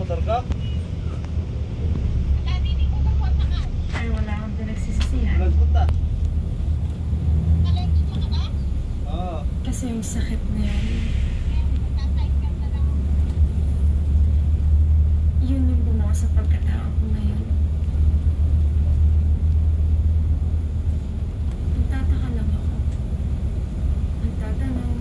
motor ka? Ay, wala akong pinagsisisihan. Nagpunta? Oo. Kasi yung sakit na yun, yun yung gumawa sa pagkatao ko ngayon. Nagtataka lang ako. Nagtatanong.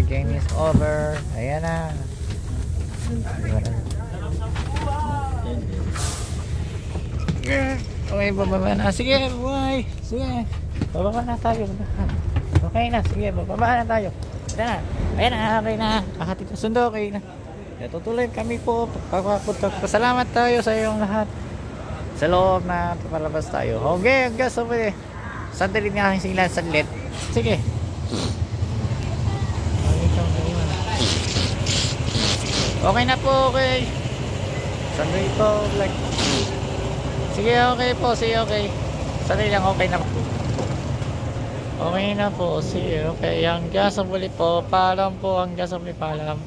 Game is over. Ayan na. Okay, bababa na. Sige, buhay. Sige. Bababa na tayo. Okay na. Sige, bababa na tayo. Ayan na. Ayan na. Okay na. Kakatid na sundo. Okay na. Tutuloy kami po. Pasalamat tayo sa iyong lahat. Sa loob na palabas tayo. Okay, hanggang sa muli. Sandali nga aking sila sa lit. Sige. Okay na po, okay. Sandali po, like. Sige, okay po, sige, okay. Sandali lang, okay na po. Okay na po, sige, okay. Hanggang sa muli po, paalam po, hanggang sa muli, paalam.